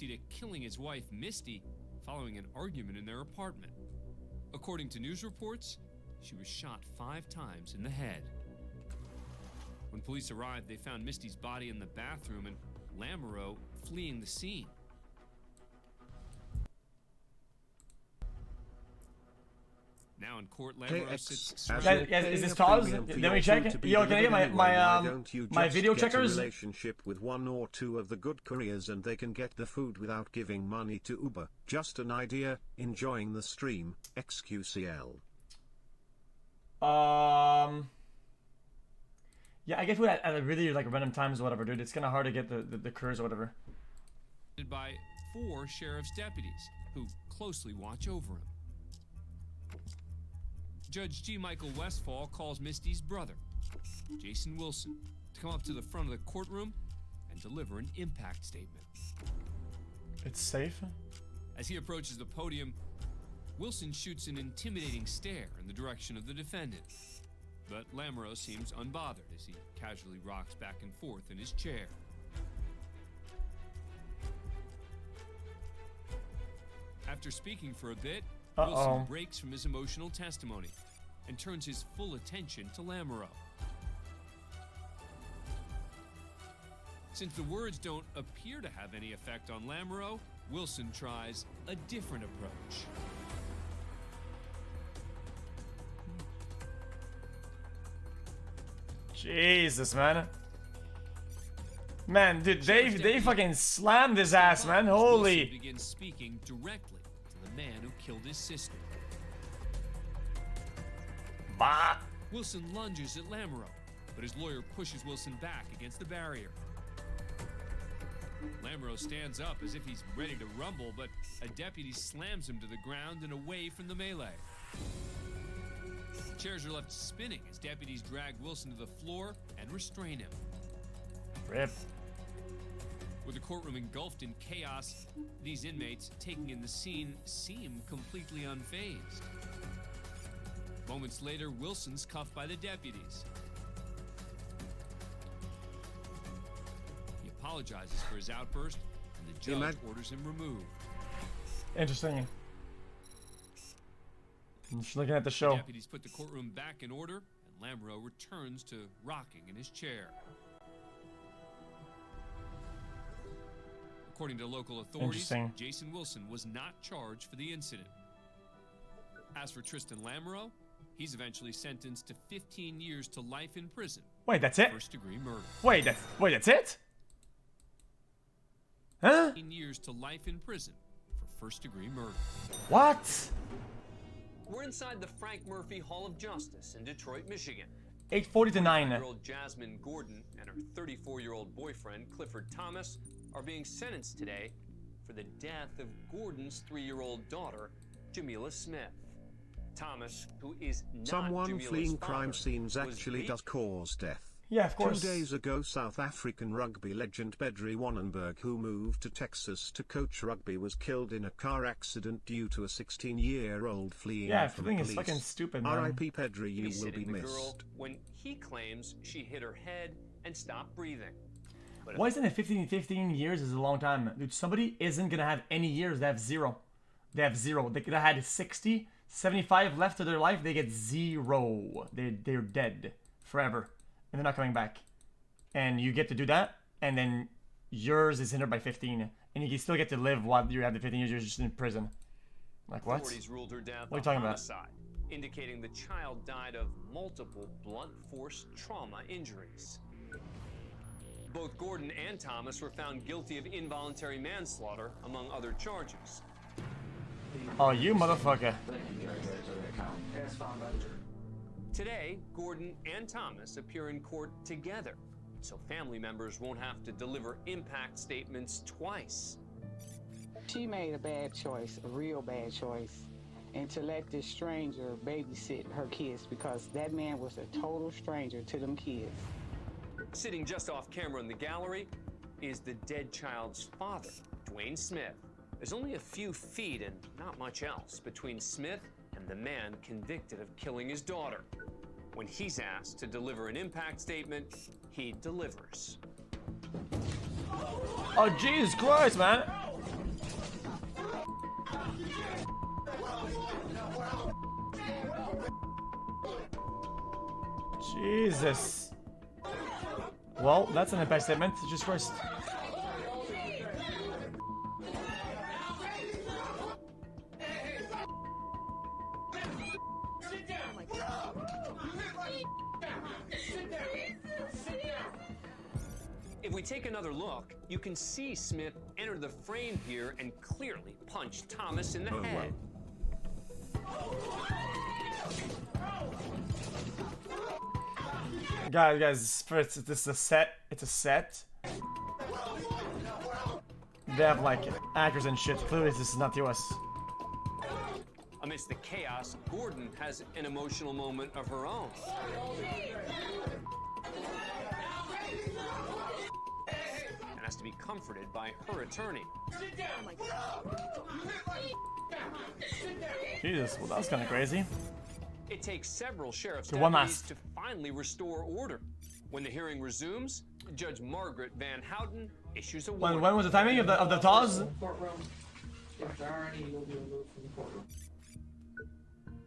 guilty to killing his wife, Misty, following an argument in their apartment. According to news reports, she was shot 5 times in the head. When police arrived, they found Misty's body in the bathroom and Lamoureux fleeing the scene. Now in court, Lamoureux sits. Is this pause? Let me check. Yo, can I get my video checkers? Relationship with 1 or 2 of the good couriers and they can get the food without giving money to Uber. Just an idea. Enjoying the stream. xQcl. Yeah, I get food at really like random times or whatever, dude. It's kind of hard to get the couriers or whatever. By 4 sheriff's deputies who closely watch over him. Judge G. Michael Westfall calls Misty's brother, Jason Wilson, to come up to the front of the courtroom and deliver an impact statement. It's safe? As he approaches the podium, Wilson shoots an intimidating stare in the direction of the defendant. But Lamoureux seems unbothered as he casually rocks back and forth in his chair. After speaking for a bit, Wilson breaks from his emotional testimony and turns his full attention to Lamoureux. Since the words don't appear to have any effect on Lamoureux, Wilson tries a different approach. Jesus, man. Man, dude, they fucking slammed his ass, man. Holy. Wilson begins speaking directly to the man who killed his sister. Bah. Wilson lunges at Lamoureux, but his lawyer pushes Wilson back against the barrier. Lamoureux stands up as if he's ready to rumble, but a deputy slams him to the ground and away from the melee. Chairs are left spinning as deputies drag Wilson to the floor and restrain him. Rip. With the courtroom engulfed in chaos, these inmates taking in the scene seem completely unfazed. Moments later, Wilson's cuffed by the deputies. He apologizes for his outburst, and the judge orders him removed. Interesting. I'm just looking at the show. The deputies put the courtroom back in order, and Lamoureux returns to rocking in his chair. According to local authorities, Jason Wilson was not charged for the incident. As for Tristan Lamoureux, he's eventually sentenced to 15 years to life in prison. Wait, that's it? First-degree murder. Wait, that's it? Huh? 15 years to life in prison for first-degree murder. What? We're inside the Frank Murphy Hall of Justice in Detroit, Michigan. 8:40 to 9. 24-year-old Jasmine Gordon and her 34-year-old boyfriend, Clifford Thomas, are being sentenced today for the death of Gordon's 3-year-old daughter, Jamila Smith. Thomas, who is not Someone Jamila's fleeing father, crime scenes actually does cause death. Yeah, of course. 2 days ago, South African rugby legend Pedri Wannenberg, who moved to Texas to coach rugby, was killed in a car accident due to a 16-year-old fleeing from police. It's fucking stupid, man. R.I.P. Pedri, you will be missed. Girl when he claims she hit her head and stopped breathing. But why isn't it 15 years is a long time? Dude, somebody isn't going to have any years. They have 0. They have 0. They could have had 60, 75 left of their life. They get 0. They're dead forever. And they're not coming back. And you get to do that, and then yours is hindered by 15. And you can still get to live while you have the 15 years you're just in prison. Like, what? Authorities ruled her death what are you talking homicide, indicating the child died of multiple blunt force trauma injuries. Both Gordon and Thomas were found guilty of involuntary manslaughter, among other charges. Oh, you motherfucker. Today, Gordon and Thomas appear in court together, so family members won't have to deliver impact statements twice. She made a bad choice, a real bad choice, and to let this stranger babysit her kids, because that man was a total stranger to them kids. Sitting just off camera in the gallery is the dead child's father, Dwayne Smith. There's only a few feet and not much else between Smith and the man convicted of killing his daughter. When he's asked to deliver an impact statement, he delivers. Oh, Jesus Christ, man. Jesus. Well, that's an impact statement. Just first. If we take another look, you can see Smith enter the frame here and clearly punch Thomas in the head. Guys, first, this is a set. It's a set. They have like actors and shit. Clearly, this is not US. Amidst the chaos, Gordon has an emotional moment of her own. And has to be comforted by her attorney. Jesus, well, that was kind of crazy. It takes several sheriff's one deputies last. to finally restore order. When the hearing resumes, Judge Margaret Van Houten issues a warning. When was the timing of the pause? Courtroom. If there are any, will be removed from the courtroom.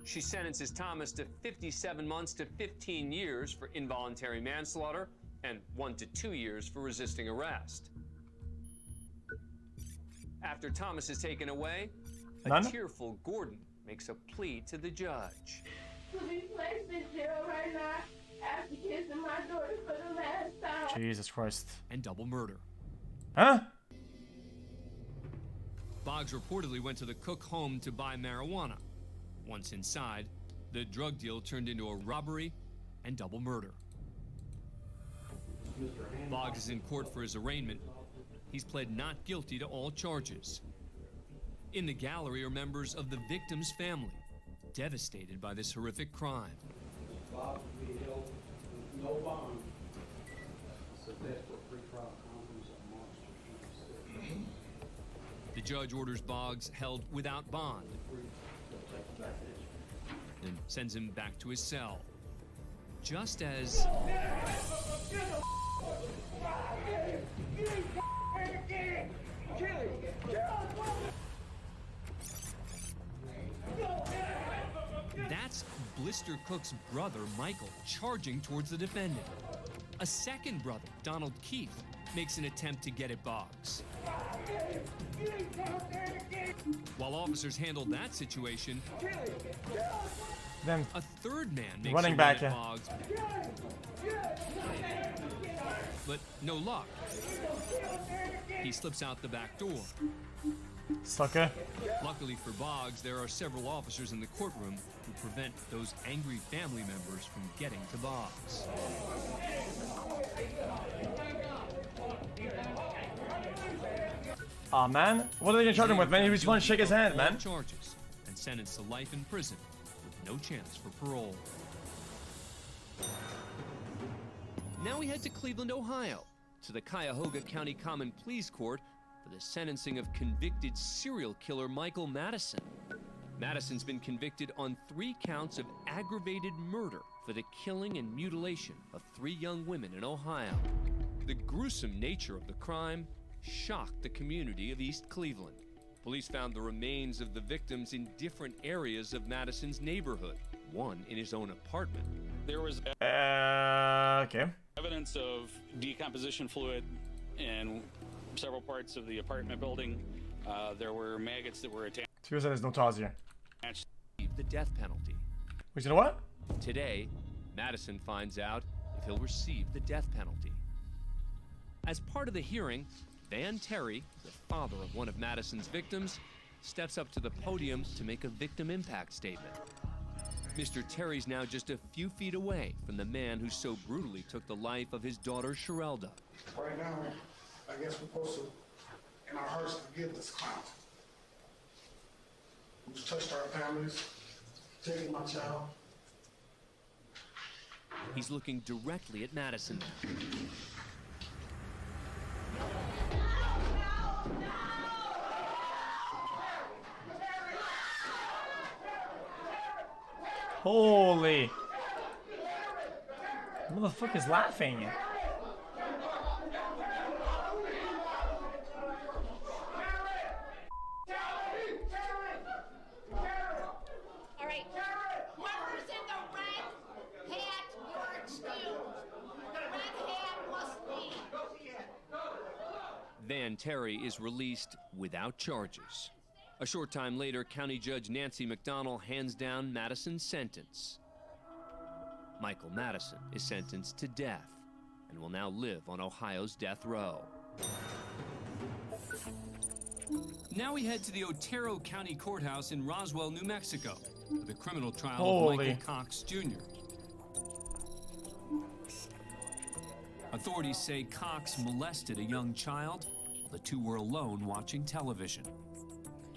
She sentences Thomas to 57 months to 15 years for involuntary manslaughter and 1 to 2 years for resisting arrest. After Thomas is taken away, a tearful Gordon makes a plea to the judge. To be placed in jail right now after kissing my daughter for the last time. Jesus Christ. And double murder. Huh? Boggs reportedly went to the Cook home to buy marijuana. Once inside, the drug deal turned into a robbery and double murder. Boggs is in court for his arraignment. He's pled not guilty to all charges. In the gallery are members of the victim's family, devastated by this horrific crime. Bob will be held with no bond. So that's for pre-trial conference on March 26th. The judge orders Boggs held without bond and sends him back to his cell. Just as that's Blister Cook's brother, Michael, charging towards the defendant. A second brother, Donald Keith, makes an attempt to get at Boggs. While officers handled that situation, Then a third man makes running a back, run at yeah. Boggs, but no luck. He slips out the back door. sucker. Luckily for Boggs, there are several officers in the courtroom who prevent those angry family members from getting to Boggs. Aw, man. What are they gonna charge him with, man? He just wanted to shake his hand, All man. charges and sentenced to life in prison with no chance for parole. Now we head to Cleveland, Ohio, to the Cuyahoga County Common Pleas Court for the sentencing of convicted serial killer Michael Madison. Madison's been convicted on 3 counts of aggravated murder for the killing and mutilation of 3 young women in Ohio. The gruesome nature of the crime shocked the community of East Cleveland. Police found the remains of the victims in different areas of Madison's neighborhood, one in his own apartment. There was Okay. evidence of decomposition fluid in several parts of the apartment building. There were maggots that were attached. Seriously, there's no tos here. The death penalty. Wait, you know what? Today, Madison finds out if he'll receive the death penalty. As part of the hearing, Van Terry, the father of one of Madison's victims, steps up to the podium to make a victim impact statement. Mr. Terry's now just a few feet away from the man who so brutally took the life of his daughter, Sherelda. Right now, I guess we're supposed to, in our hearts, forgive this clown. Who's touched our families, taken my child. He's looking directly at Madison. Holy. Motherfucker's laughing. All right. Whoever's in the red hat, you're Van Terry is released without charges. A short time later, County Judge Nancy McDonnell hands down Madison's sentence. Michael Madison is sentenced to death and will now live on Ohio's death row. Now we head to the Otero County Courthouse in Roswell, New Mexico, for the criminal trial of Michael Cox Jr. Authorities say Cox molested a young child while the two were alone watching television.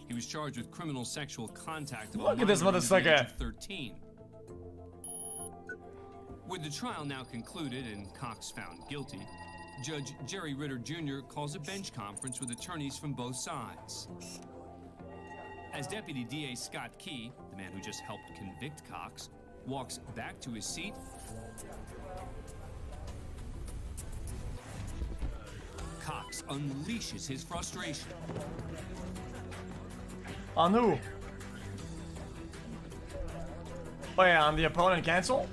He was charged with criminal sexual contact of a Look at this minor under the age motherfucker. of 13. With the trial now concluded and Cox found guilty, Judge Jerry Ritter Jr. calls a bench conference with attorneys from both sides. As Deputy DA Scott Key, the man who just helped convict Cox, walks back to his seat, Cox unleashes his frustration. On who? Oh yeah, on the opponent cancel?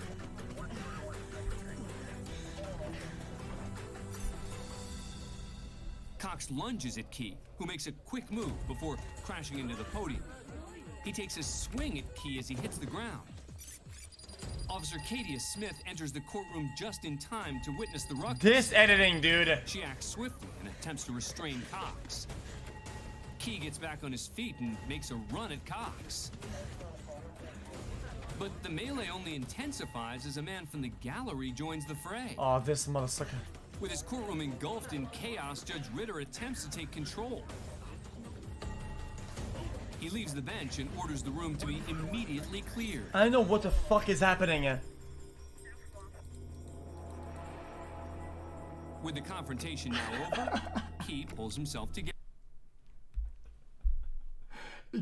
Cox lunges at Key, who makes a quick move before crashing into the podium. He takes a swing at Key as he hits the ground. Officer Katia Smith enters the courtroom just in time to witness the ruckus. This editing, dude. She acts swiftly and attempts to restrain Cox. Key gets back on his feet and makes a run at Cox. But the melee only intensifies as a man from the gallery joins the fray. Oh, this motherfucker. With his courtroom engulfed in chaos, Judge Ritter attempts to take control. He leaves the bench and orders the room to be immediately cleared. I don't know what the fuck is happening. With the confrontation now over, Key pulls himself together.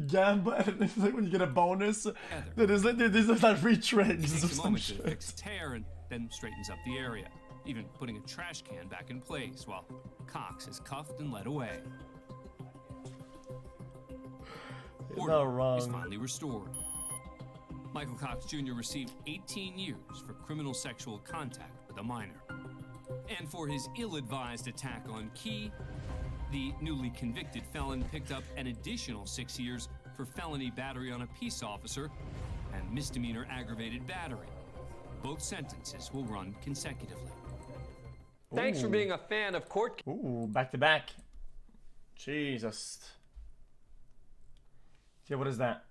Gamble, it's like when you get a bonus. There's like free trades. He takes a moment to fix its hair and then straightens up the area, even putting a trash can back in place while Cox is cuffed and led away. Order is finally restored. Michael Cox Jr. received 18 years for criminal sexual contact with a minor. And for his ill-advised attack on Key, the newly convicted felon picked up an additional 6 years for felony battery on a peace officer and misdemeanor aggravated battery. Both sentences will run consecutively. Thanks for being a fan of Court. Ooh, back to back. Jesus. Yeah, what is that?